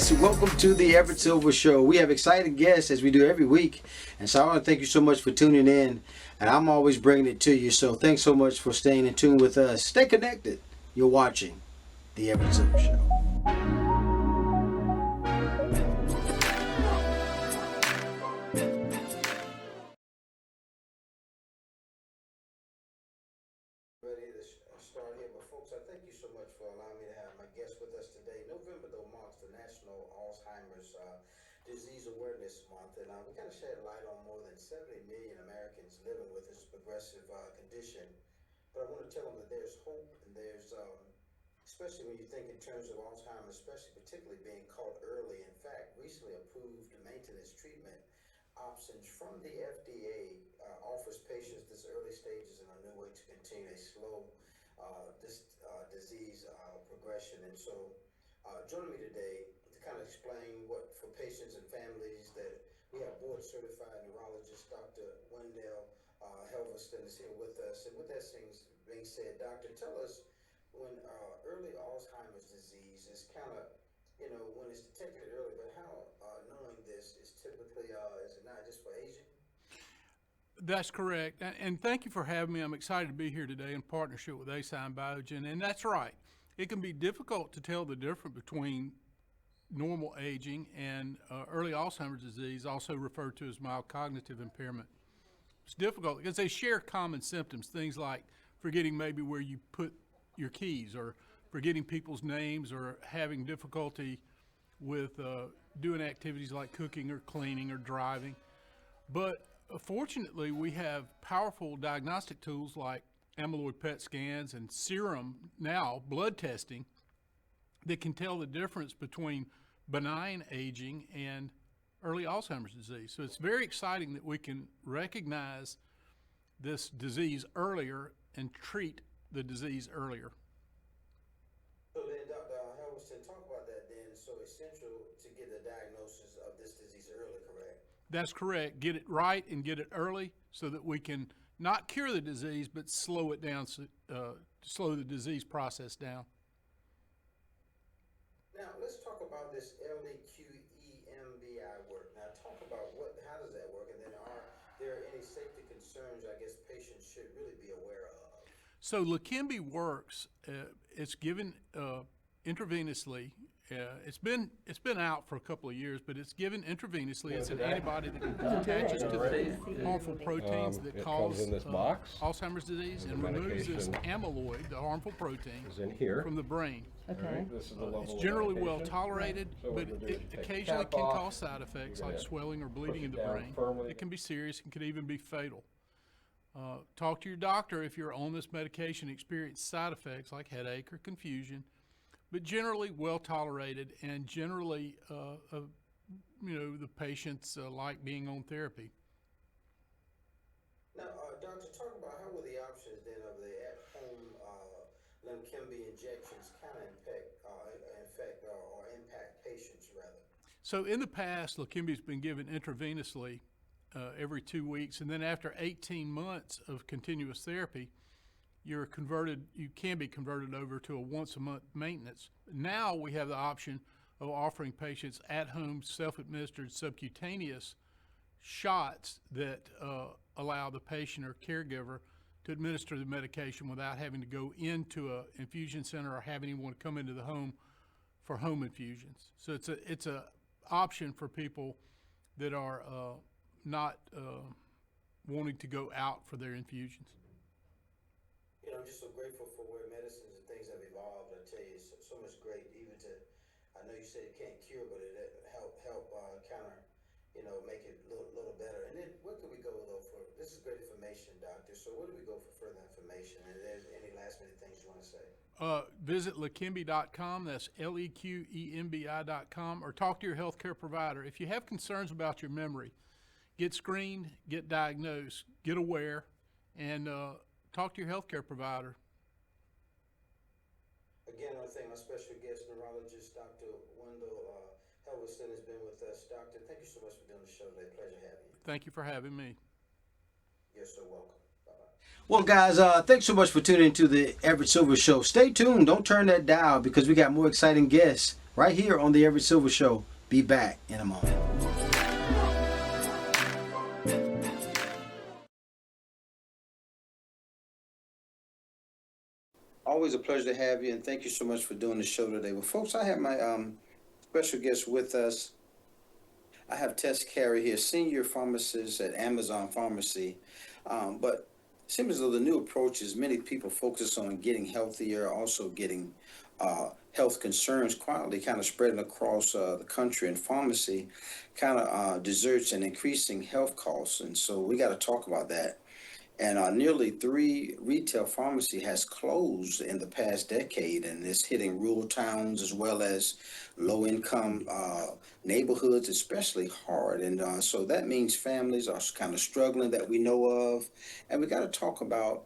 guys, welcome to the Everett Silver Show. We have exciting guests as we do every week, and so I want to thank you so much for tuning in, and I'm always bringing it to you, so thanks so much for staying in tune with us. Stay connected. You're watching the Everett Silver Show. Ready to start here, but folks, I thank you so much for allowing me to have my guest with us today. November, though, marks the National Alzheimer's Disease Awareness Month, and we kind of shed light on more than 70 million Americans living with this progressive condition. But I want to tell them that there's hope, and there's, especially when you think in terms of Alzheimer's, especially particularly being caught early. In fact, recently approved maintenance treatment options from the FDA offers patients this early stages in a new way to continue a slow disease progression. And so joining me today to kind of explain what for patients and families that we have board certified neurologist Dr. Wendell Helveston is here with us. And with that being said, doctor, tell us when early Alzheimer's disease is kind of, you know, when it's detected early, but how knowing this is typically, is it not just for aging? That's correct, and thank you for having me. I'm excited to be here today in partnership with ASI and Biogen, and that's right. It can be difficult to tell the difference between normal aging and early Alzheimer's disease, also referred to as mild cognitive impairment. It's difficult because they share common symptoms, things like forgetting maybe where you put your keys, or forgetting people's names, or having difficulty with doing activities like cooking or cleaning or driving. But fortunately, we have powerful diagnostic tools like amyloid PET scans and serum, now blood testing, that can tell the difference between benign aging and early Alzheimer's disease. So it's very exciting that we can recognize this disease earlier and treat the disease earlier. So then, Dr. Helveston, talk about that then. So essential to get the diagnosis of this disease early, correct? That's correct. Get it right and get it early so that we can not cure the disease, but slow it down, slow the disease process down. Now, let's talk about this LEQEMBI work. Now, talk about how does that work, and then are there any safety concerns, I guess, patients should really be aware of? So LEQEMBI works. It's given intravenously. It's been out for a couple of years, but it's given intravenously. It's an antibody that attaches to the harmful proteins that cause Alzheimer's disease and removes this amyloid, the harmful protein, from the brain. Okay. It's generally well tolerated, but it occasionally can cause side effects like swelling or bleeding in the brain. It can be serious and could even be fatal. Talk to your doctor if you're on this medication, experience side effects like headache or confusion, but generally well tolerated, and generally, the patients like being on therapy. Now, doctor, talk about how will the options then of the at-home LEQEMBI injections kind of impact patients rather? So in the past, LEQEMBI has been given intravenously every 2 weeks, and then after 18 months of continuous therapy, you can be converted over to a once-a-month maintenance. Now we have the option of offering patients at-home self-administered subcutaneous shots that allow the patient or caregiver to administer the medication without having to go into an infusion center or have anyone come into the home for home infusions. So it's a option for people that are not wanting to go out for their infusions. You know, I'm just so grateful for where medicines and things have evolved. I tell you, so much great. Even to, I know you said it can't cure, but it help counter, make it a little better. And then where could we go though for? This is great information, doctor. So where do we go for further information? And there's any last minute things you want to say? Visit leqembi.com. That's LEQEMBI.com, or talk to your healthcare provider. If you have concerns about your memory, get screened, get diagnosed, get aware, and talk to your healthcare provider. Again, I want to thank my special guest, neurologist, Dr. Wendell Helveston, has been with us. Doctor, thank you so much for doing the show today. Pleasure having you. Thank you for having me. You're so welcome. Bye-bye. Well, guys, thanks so much for tuning into the Everett Silver Show. Stay tuned. Don't turn that dial because we got more exciting guests right here on the Everett Silver Show. Be back in a moment. Always a pleasure to have you, and thank you so much for doing the show today. Well, folks, I have my special guest with us. I have Tess Carey here, senior pharmacist at Amazon Pharmacy. But it seems as though the new approach is many people focus on getting healthier, also getting health concerns quietly kind of spreading across the country, and pharmacy kind of deserts and increasing health costs. And so we got to talk about that. And nearly 3 retail pharmacy has closed in the past decade, and it's hitting rural towns as well as low-income neighborhoods, especially hard. And so that means families are kind of struggling that we know of. And we got to talk about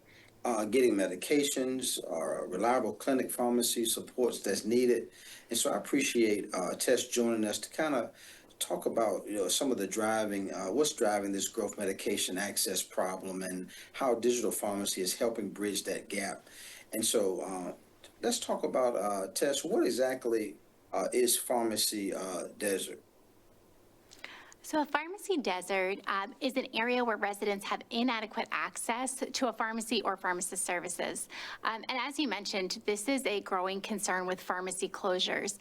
getting medications or reliable clinic pharmacy supports that's needed. And so I appreciate Tess joining us to kind of talk about some of the what's driving this growth medication access problem and how digital pharmacy is helping bridge that gap. And so let's talk about Tess. What exactly is pharmacy desert? So a pharmacy desert is an area where residents have inadequate access to a pharmacy or pharmacist services. And as you mentioned, this is a growing concern with pharmacy closures.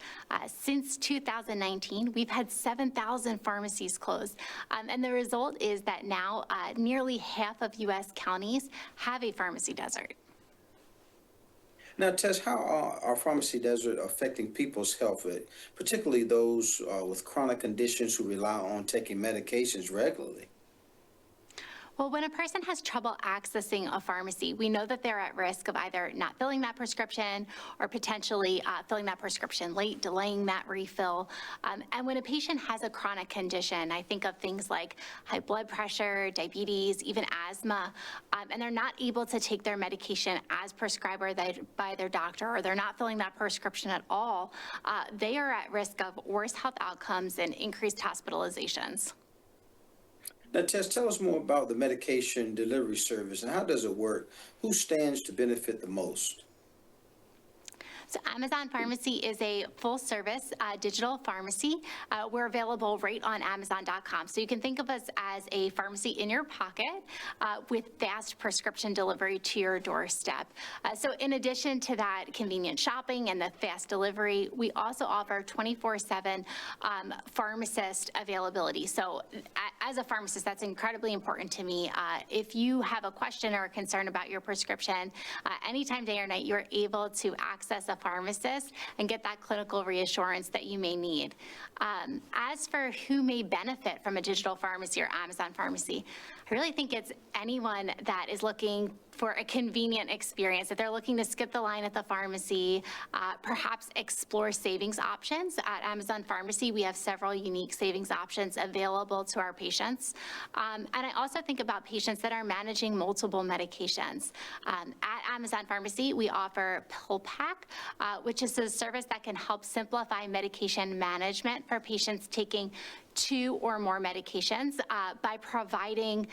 Since 2019, we've had 7,000 pharmacies close. And the result is that now nearly half of U.S. counties have a pharmacy desert. Now, Tess, how are pharmacy desert affecting people's health, particularly those with chronic conditions who rely on taking medications regularly? Well, when a person has trouble accessing a pharmacy, we know that they're at risk of either not filling that prescription or potentially filling that prescription late, delaying that refill. And when a patient has a chronic condition, I think of things like high blood pressure, diabetes, even asthma, and they're not able to take their medication as prescribed by their doctor, or they're not filling that prescription at all, they are at risk of worse health outcomes and increased hospitalizations. Now, Tess, tell us more about the medication delivery service and how does it work? Who stands to benefit the most? So Amazon Pharmacy is a full-service digital pharmacy. We're available right on Amazon.com. So you can think of us as a pharmacy in your pocket with fast prescription delivery to your doorstep. So in addition to that convenient shopping and the fast delivery, we also offer 24/7 pharmacist availability. So as a pharmacist, that's incredibly important to me. If you have a question or a concern about your prescription, anytime, day or night, you're able to access a pharmacist and get that clinical reassurance that you may need. As for who may benefit from a digital pharmacy or Amazon Pharmacy, I really think it's anyone that is looking for a convenient experience. If they're looking to skip the line at the pharmacy, perhaps explore savings options. At Amazon Pharmacy, we have several unique savings options available to our patients. And I also think about patients that are managing multiple medications. At Amazon Pharmacy, we offer Pill Pack, which is a service that can help simplify medication management for patients taking 2 or more medications by providing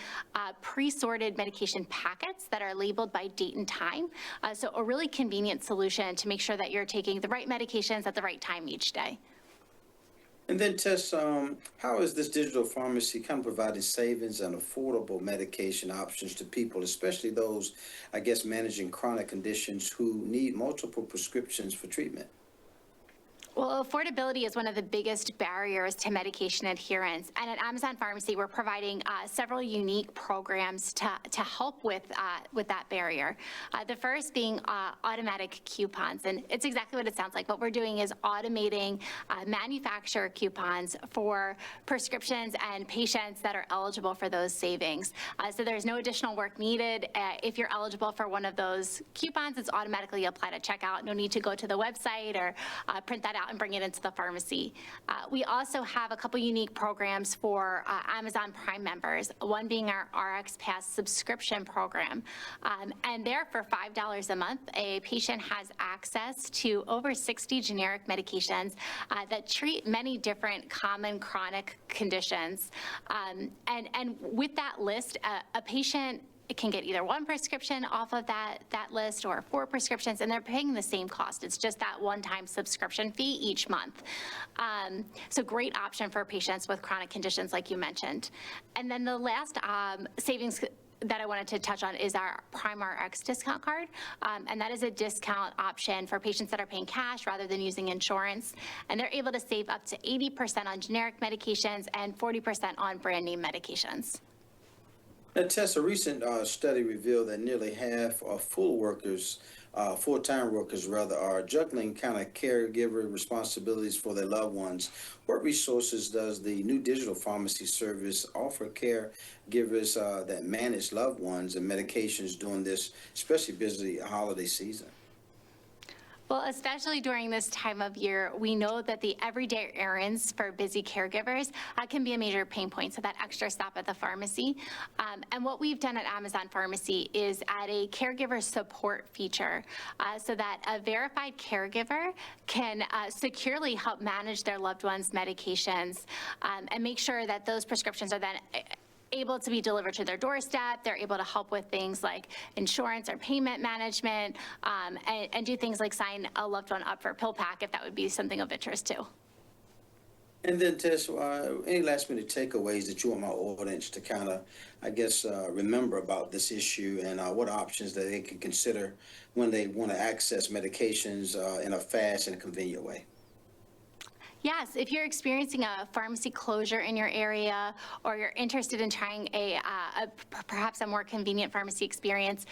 pre-sorted medication packets that are labeled by date and time. So a really convenient solution to make sure that you're taking the right medications at the right time each day. And then, Tess, how is this digital pharmacy kind of providing savings and affordable medication options to people, especially those, I guess, managing chronic conditions who need multiple prescriptions for treatment? Well, affordability is one of the biggest barriers to medication adherence. And at Amazon Pharmacy, we're providing several unique programs to help with that barrier. The first being automatic coupons. And it's exactly what it sounds like. What we're doing is automating manufacturer coupons for prescriptions and patients that are eligible for those savings. So there's no additional work needed. If you're eligible for one of those coupons, it's automatically applied at checkout. No need to go to the website or print that out and bring it into the pharmacy. We also have a couple unique programs for Amazon Prime members, one being our RX Pass subscription program. And there, for $5 a month, a patient has access to over 60 generic medications that treat many different common chronic conditions. And with that list, a patient can get either one prescription off of that list or 4 prescriptions, and they're paying the same cost. It's just that one-time subscription fee each month. So great option for patients with chronic conditions like you mentioned. And then the last savings that I wanted to touch on is our Prime RX discount card. And that is a discount option for patients that are paying cash rather than using insurance. And they're able to save up to 80% on generic medications and 40% on brand name medications. Now, Tess, a recent study revealed that nearly half of full-time workers rather, are juggling kind of caregiver responsibilities for their loved ones. What resources does the new digital pharmacy service offer caregivers that manage loved ones and medications during this especially busy holiday season? Well, especially during this time of year, we know that the everyday errands for busy caregivers can be a major pain point, so that extra stop at the pharmacy. And what we've done at Amazon Pharmacy is add a caregiver support feature so that a verified caregiver can securely help manage their loved one's medications and make sure that those prescriptions are then able to be delivered to their doorstep. They're able to help with things like insurance or payment management, and do things like sign a loved one up for a pill pack if that would be something of interest too. And then, Tess, any last minute takeaways that you want my audience to kind of, remember about this issue, and what options that they can consider when they want to access medications in a fast and convenient way? Yes, if you're experiencing a pharmacy closure in your area, or you're interested in trying perhaps a more convenient pharmacy experience,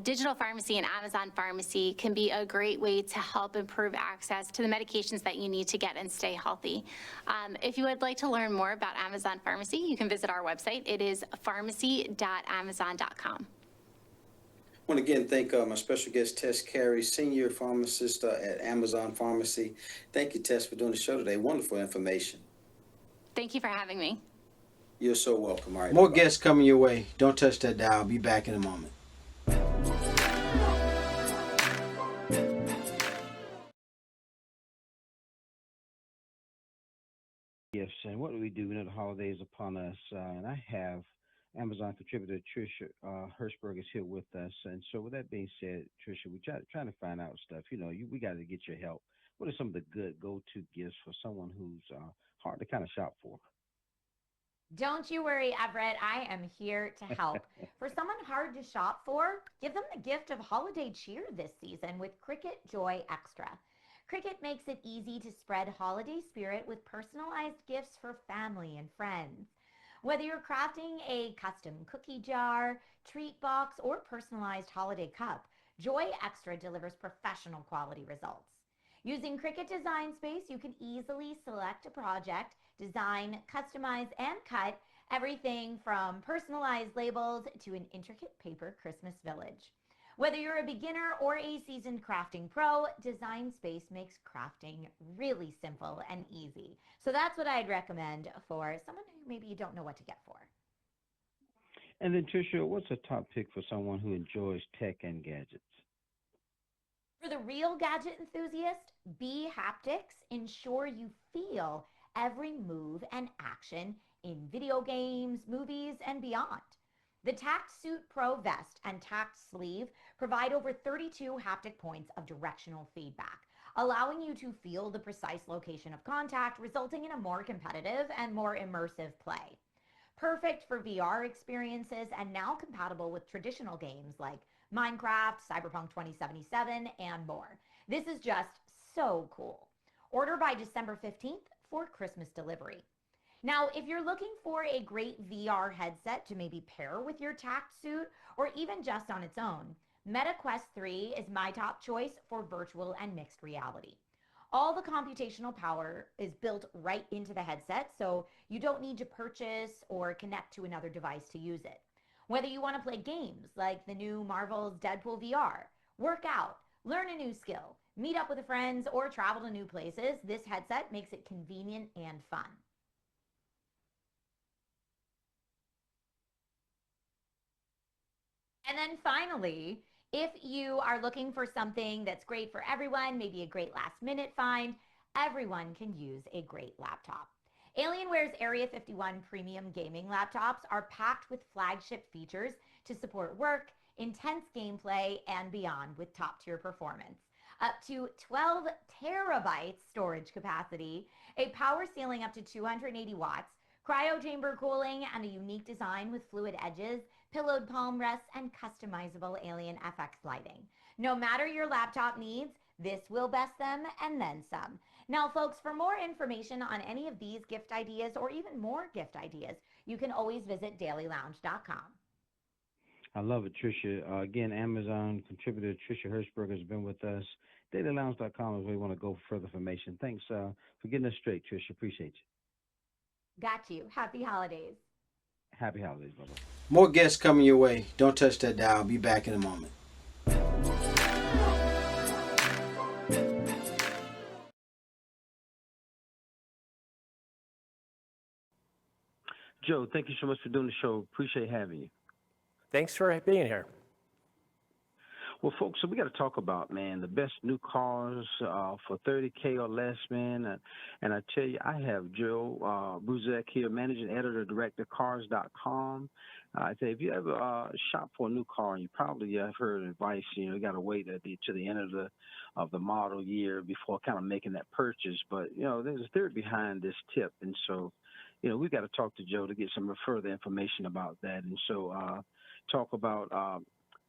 digital pharmacy and Amazon Pharmacy can be a great way to help improve access to the medications that you need to get and stay healthy. If you would like to learn more about Amazon Pharmacy, you can visit our website. It is pharmacy.amazon.com. I want to again thank my special guest, Tess Carey, Senior Pharmacist at Amazon Pharmacy. Thank you, Tess, for doing the show today. Wonderful information. Thank you for having me. You're so welcome. All right, more guests coming your way. Don't touch that dial. I'll be back in a moment. Yes, and what do we do? We know the holidays upon us, and I have Amazon contributor Trisha Hershberger is here with us. And so with that being said, Trisha, we're trying to find out stuff. We got to get your help. What are some of the good go-to gifts for someone who's hard to kind of shop for? Don't you worry, Everett. I am here to help. For someone hard to shop for, give them the gift of holiday cheer this season with Cricut Joy Extra. Cricut makes it easy to spread holiday spirit with personalized gifts for family and friends. Whether you're crafting a custom cookie jar, treat box, or personalized holiday cup, Joy Extra delivers professional quality results. Using Cricut Design Space, you can easily select a project, design, customize, and cut everything from personalized labels to an intricate paper Christmas village. Whether you're a beginner or a seasoned crafting pro, Design Space makes crafting really simple and easy. So that's what I'd recommend for someone who maybe you don't know what to get for. And then, Trisha, what's a top pick for someone who enjoys tech and gadgets? For the real gadget enthusiast, B Haptics ensure you feel every move and action in video games, movies, and beyond. The Tact Suit Pro Vest and Tact Sleeve provide over 32 haptic points of directional feedback, allowing you to feel the precise location of contact, resulting in a more competitive and more immersive play. Perfect for VR experiences and now compatible with traditional games like Minecraft, Cyberpunk 2077, and more. This is just so cool. Order by December 15th for Christmas delivery. Now, if you're looking for a great VR headset to maybe pair with your Tact suit or even just on its own, Meta Quest 3 is my top choice for virtual and mixed reality. All the computational power is built right into the headset, so you don't need to purchase or connect to another device to use it. Whether you want to play games like the new Marvel's Deadpool VR, work out, learn a new skill, meet up with friends, or travel to new places, this headset makes it convenient and fun. And then finally, if you are looking for something that's great for everyone, maybe a great last minute find, everyone can use a great laptop. Alienware's Area 51 premium gaming laptops are packed with flagship features to support work, intense gameplay, and beyond with top-tier performance. Up to 12 terabytes storage capacity, a power ceiling up to 280 watts, cryo chamber cooling, and a unique design with fluid edges, pillowed palm rests, and customizable Alien FX lighting. No matter your laptop needs, this will best them and then some. Now, folks, for more information on any of these gift ideas or even more gift ideas, you can always visit dailylounge.com. I love it, Trisha. Again, Amazon contributor Trisha Hershberger has been with us. DailyLounge.com is where you want to go for further information. Thanks for getting us straight, Trisha. Appreciate you. Got you. Happy holidays. Happy holidays, brother. More guests coming your way. Don't touch that dial. I'll be back in a moment. Joe, thank you so much for doing the show. Appreciate having you. Thanks for being here. Well, folks, so we got to talk about, man, the best new cars for $30K or less, man. And I tell you, I have Joe Bruzek here, managing editor, director, cars.com. I tell you, if you ever shop for a new car, and you probably have heard advice, you got to wait to the end of the model year before kind of making that purchase. But, there's a theory behind this tip. And so, we've got to talk to Joe to get some further information about that. And so talk about,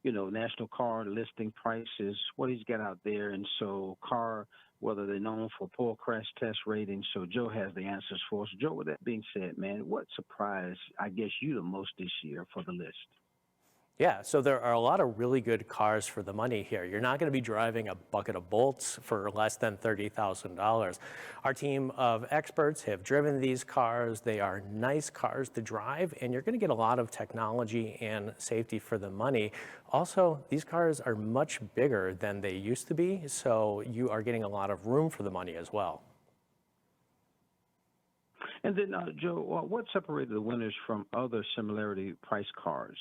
national car listing prices, what he's got out there. And so whether they're known for poor crash test ratings. So Joe has the answers for us. Joe, with that being said, man, what surprised, I guess, you the most this year for the list? Yeah, so there are a lot of really good cars for the money here. You're not going to be driving a bucket of bolts for less than $30,000. Our team of experts have driven these cars. They are nice cars to drive, and you're going to get a lot of technology and safety for the money. Also, these cars are much bigger than they used to be, so you are getting a lot of room for the money as well. And then, Joe, what separated the winners from other similarity price cars?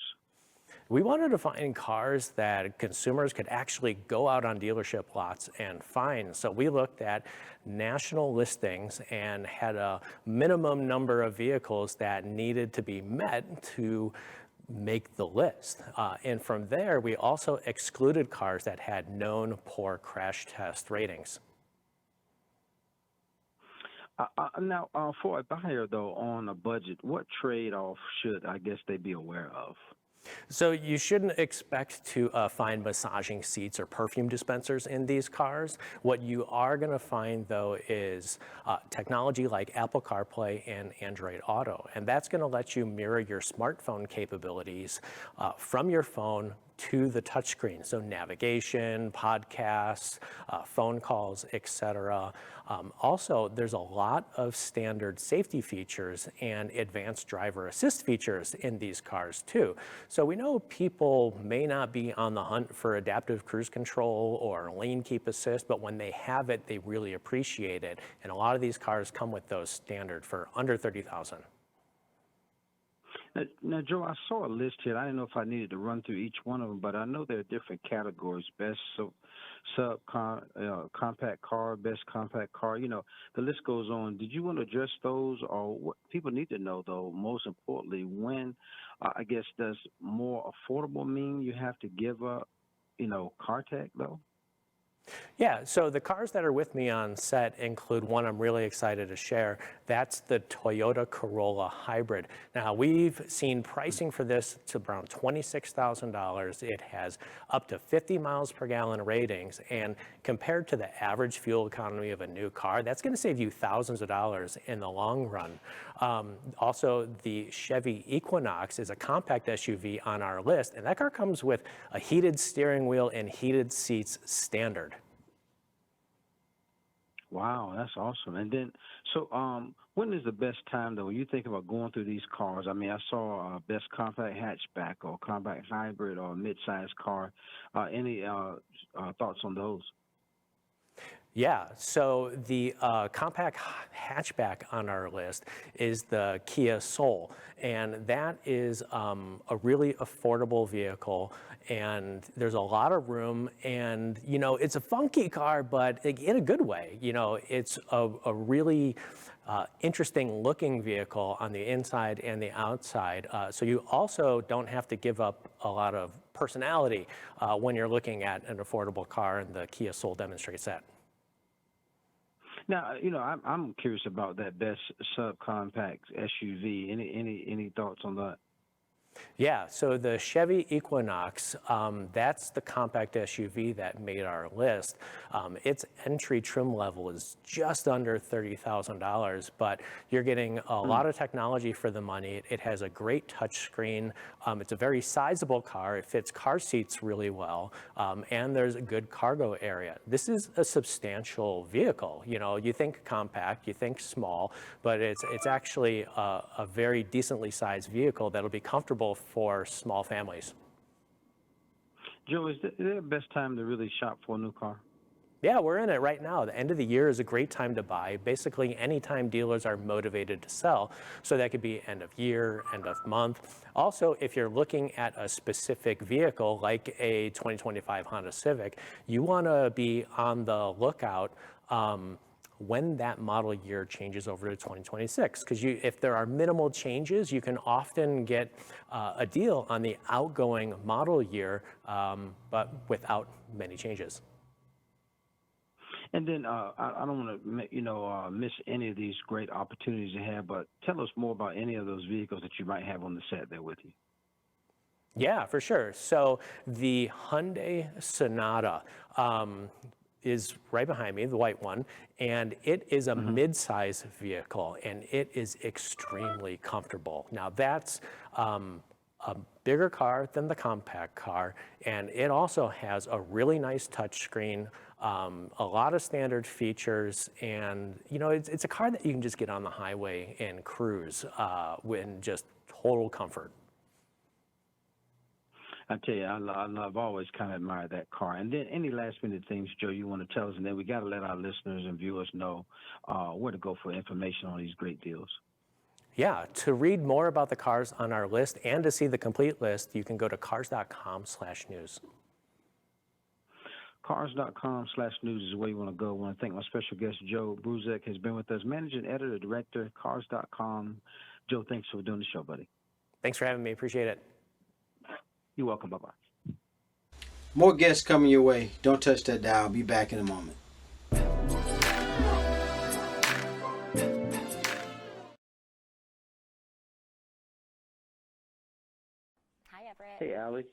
We wanted to find cars that consumers could actually go out on dealership lots and find. So we looked at national listings and had a minimum number of vehicles that needed to be met to make the list. And from there, we also excluded cars that had known poor crash test ratings. Now, for a buyer, though, on a budget, what trade-off should, I guess, they be aware of? So you shouldn't expect to find massaging seats or perfume dispensers in these cars. What you are going to find, though, is technology like Apple CarPlay and Android Auto. And that's going to let you mirror your smartphone capabilities from your phone to the touchscreen. So navigation, podcasts, phone calls, etc. Also, there's a lot of standard safety features and advanced driver assist features in these cars too. So we know people may not be on the hunt for adaptive cruise control or lane keep assist, but when they have it, they really appreciate it. And a lot of these cars come with those standard for under $30,000. Now, Joe, I saw a list here. I didn't know if I needed to run through each one of them, but I know there are different categories: best compact car, best compact car. The list goes on. Did you want to address those, or what people need to know, though? Most importantly, when I guess does more affordable mean you have to give up, car tech, though? Yeah, so the cars that are with me on set include one I'm really excited to share. That's the Toyota Corolla Hybrid. Now, we've seen pricing for this to around $26,000. It has up to 50 miles per gallon ratings, and compared to the average fuel economy of a new car, that's going to save you thousands of dollars in the long run. Also, the Chevy Equinox is a compact SUV on our list, and that car comes with a heated steering wheel and heated seats standard. Wow, that's awesome. And then, so when is the best time, though, when you think about going through these cars? I mean, I saw best compact hatchback or compact hybrid or mid-sized car. Any thoughts on those? Yeah, so the compact hatchback on our list is the Kia Soul, and that is a really affordable vehicle. and there's a lot of room, and it's a funky car, but in a good way. It's a really interesting looking vehicle on the inside and the outside. So you also don't have to give up a lot of personality when you're looking at an affordable car, and the Kia Soul demonstrates that. Now, I'm curious about that best subcompact SUV. Any thoughts on that? Yeah, so the Chevy Equinox, that's the compact SUV that made our list. Its entry trim level is just under $30,000, but you're getting a lot of technology for the money. It has a great touchscreen. It's a very sizable car. It fits car seats really well, and there's a good cargo area. This is a substantial vehicle. You think compact, you think small, but it's actually a very decently sized vehicle that'll be comfortable for small families. Joe, is there the best time to really shop for a new car? Yeah, we're in it right now. The end of the year is a great time to buy. Basically, anytime dealers are motivated to sell. So that could be end of year, end of month. Also, if you're looking at a specific vehicle like a 2025 Honda Civic, you want to be on the lookout when that model year changes over to 2026. Because if there are minimal changes, you can often get a deal on the outgoing model year, but without many changes. And then I don't want to miss any of these great opportunities you have, but tell us more about any of those vehicles that you might have on the set there with you. Yeah, for sure. So the Hyundai Sonata is right behind me, the white one, and it is a mid-size vehicle, and it is extremely comfortable. Now that's a bigger car than the compact car, and it also has a really nice touchscreen, a lot of standard features, and it's a car that you can just get on the highway and cruise in just total comfort. I tell you, I've always kind of admired that car. And then any last-minute things, Joe, you want to tell us, and then we got to let our listeners and viewers know where to go for information on these great deals. Yeah, to read more about the cars on our list and to see the complete list, you can go to cars.com/news. Cars.com/news is where you want to go. I want to thank my special guest, Joe Bruzek, has been with us, Managing Editor, Director, Cars.com. Joe, thanks for doing the show, buddy. Thanks for having me. Appreciate it. You're welcome. Bye-bye. More guests coming your way. Don't touch that dial. I'll be back in a moment. Hi, Everett. Hey, Allie.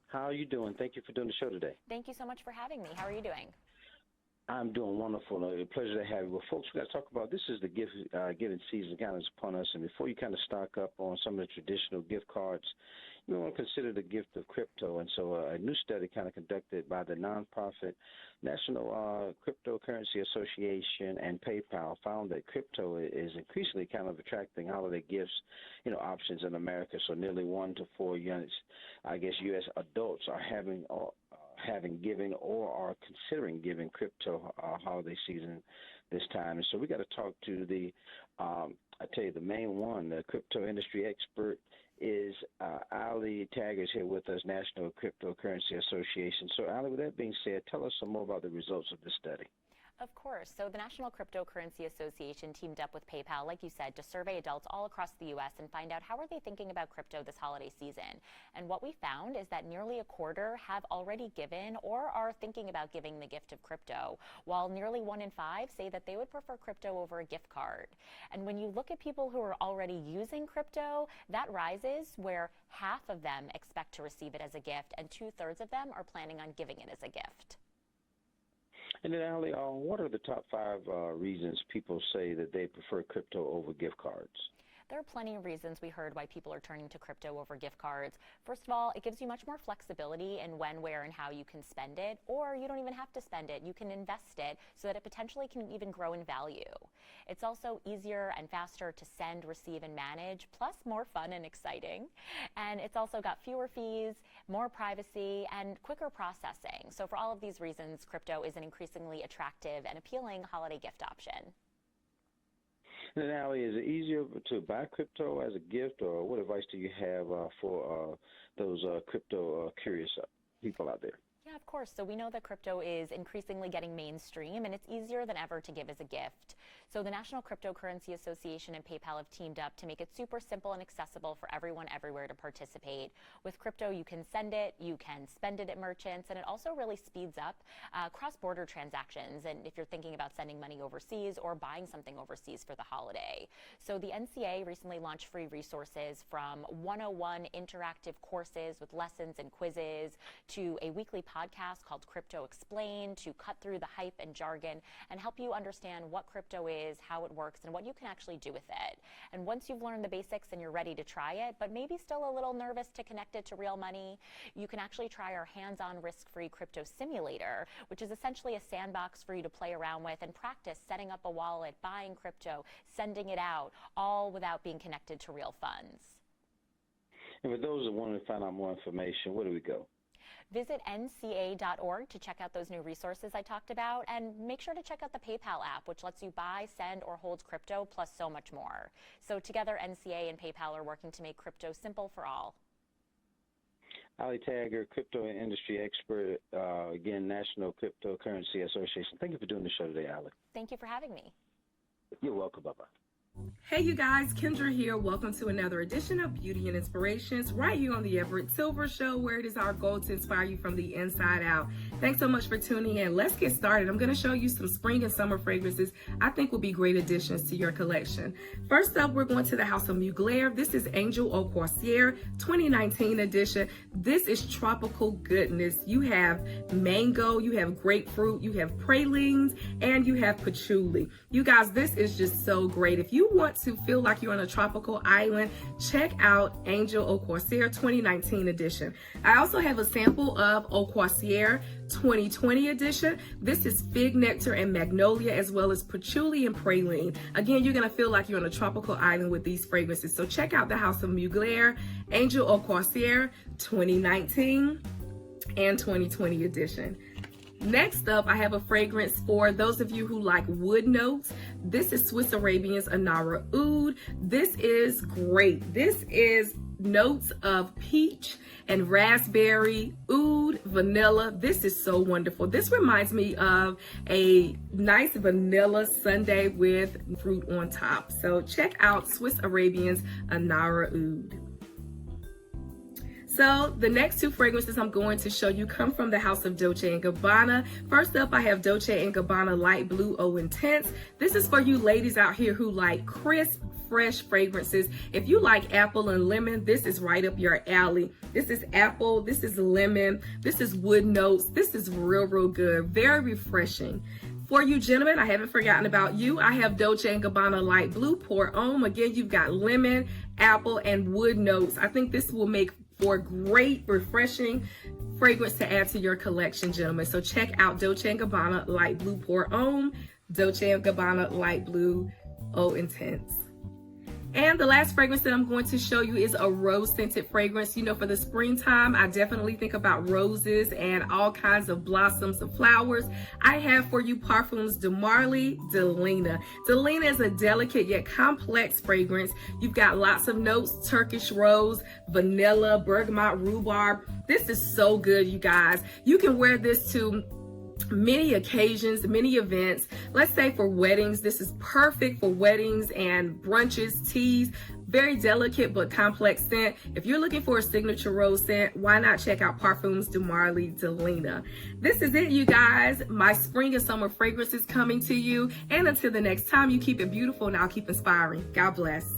How are you doing? Thank you for doing the show today. Thank you so much for having me. How are you doing? I'm doing wonderful. A pleasure to have you. Well, folks, we got to talk about this is the giving season kind of upon us. And before you kind of stock up on some of the traditional gift cards, you want to consider the gift of crypto. And so a new study kind of conducted by the nonprofit National Cryptocurrency Association and PayPal found that crypto is increasingly kind of attracting holiday gifts, options in America. So nearly 1 to 4 units, U.S. adults are having given or are considering giving crypto holiday season this time. And so we got to talk to the main one, the crypto industry expert is Ali Taggart here with us, National Cryptocurrency Association. So Ali, with that being said, tell us some more about the results of this study. Of course. So the National Cryptocurrency Association teamed up with PayPal, like you said, to survey adults all across the U.S. and find out how are they thinking about crypto this holiday season. And what we found is that nearly a quarter have already given or are thinking about giving the gift of crypto, while nearly 1 in 5 say that they would prefer crypto over a gift card. And when you look at people who are already using crypto, that rises where half of them expect to receive it as a gift and 2/3 of them are planning on giving it as a gift. And then, Ali, what are the top 5 reasons people say that they prefer crypto over gift cards? There are plenty of reasons we heard why people are turning to crypto over gift cards. First of all, it gives you much more flexibility in when, where, and how you can spend it, or you don't even have to spend it. You can invest it so that it potentially can even grow in value. It's also easier and faster to send, receive, and manage, plus more fun and exciting. And it's also got fewer fees, more privacy, and quicker processing. So for all of these reasons, crypto is an increasingly attractive and appealing holiday gift option. And now, is it easier to buy crypto as a gift, or what advice do you have for those crypto curious people out there? Yeah, of course. So we know that crypto is increasingly getting mainstream, and it's easier than ever to give as a gift. So the National Cryptocurrency Association and PayPal have teamed up to make it super simple and accessible for everyone everywhere to participate. With crypto, you can send it, you can spend it at merchants, and it also really speeds up cross-border transactions. And if you're thinking about sending money overseas or buying something overseas for the holiday. So the NCA recently launched free resources from 101 interactive courses with lessons and quizzes to a weekly podcast called Crypto Explained to cut through the hype and jargon and help you understand what crypto is, how it works, and what you can actually do with it. And once you've learned the basics and you're ready to try it, but maybe still a little nervous to connect it to real money, you can actually try our hands-on risk-free crypto simulator, which is essentially a sandbox for you to play around with and practice setting up a wallet, buying crypto, sending it out, all without being connected to real funds. And for those that want to find out more information, where do we go? Visit nca.org to check out those new resources I talked about, and make sure to check out the PayPal app, which lets you buy, send, or hold crypto, plus so much more. So together, NCA and PayPal are working to make crypto simple for all. Ali Tagger, crypto industry expert, again, National Cryptocurrency Association. Thank you for doing the show today, Ali. Thank you for having me. You're welcome. Bye-bye. Hey you guys, Kendra here. Welcome to another edition of Beauty and Inspirations right here on the Everett Silver Show, where it is our goal to inspire you from the inside out. Thanks so much for tuning in. Let's get started. I'm going to show you some spring and summer fragrances I think will be great additions to your collection. First up, we're going to the House of Mugler. This is Angel Au Corsaire 2019 edition. This is tropical goodness. You have mango, you have grapefruit, you have pralines, and you have patchouli. You guys, this is just so great. If you want to feel like you're on a tropical island, check out Angel Au Corsaire 2019 edition. I also have a sample of Au Corsaire 2020 edition. This is fig nectar and magnolia, as well as patchouli and praline. Again, you're going to feel like you're on a tropical island with these fragrances. So check out the House of Mugler, Angel Au Corsaire 2019 and 2020 edition. Next up, I have a fragrance for those of you who like wood notes. This is Swiss Arabian's Anara Oud. This is great. This is notes of peach and raspberry, oud, vanilla. This is so wonderful. This reminds me of a nice vanilla sundae with fruit on top. So check out Swiss Arabian's Anara Oud. So the next two fragrances I'm going to show you come from the House of Dolce & Gabbana. First up, I have Dolce & Gabbana Light Blue Eau Intense. This is for you ladies out here who like crisp, fresh fragrances. If you like apple and lemon, this is right up your alley. This is apple, this is lemon, this is wood notes. This is real good, very refreshing. For you gentlemen, I haven't forgotten about you. I have Dolce & Gabbana Light Blue Pour Homme. Again, you've got lemon, apple, and wood notes. I think this will make for great, refreshing fragrance to add to your collection, gentlemen. So check out Dolce & Gabbana Light Blue Pour Homme, Dolce & Gabbana Light Blue Eau Intense. And the last fragrance that I'm going to show you is a rose-scented fragrance. You know, for the springtime, I definitely think about roses and all kinds of blossoms of flowers. I have for you Parfums de Marly de Lena. De Lena is a delicate yet complex fragrance. You've got lots of notes: Turkish rose, vanilla, bergamot, rhubarb. This is so good, you guys. You can wear this to many occasions, many events. Let's say for weddings, this is perfect for weddings and brunches, teas. Very delicate but complex scent. If you're looking for a signature rose scent, why not check out Parfums de Marly de Lena. This is it, you guys. My spring and summer fragrance is coming to you. And until the next time, you keep it beautiful and I'll keep inspiring. God bless.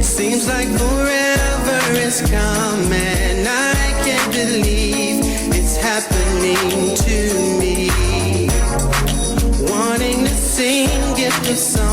Seems like forever is coming, I can't believe your sun.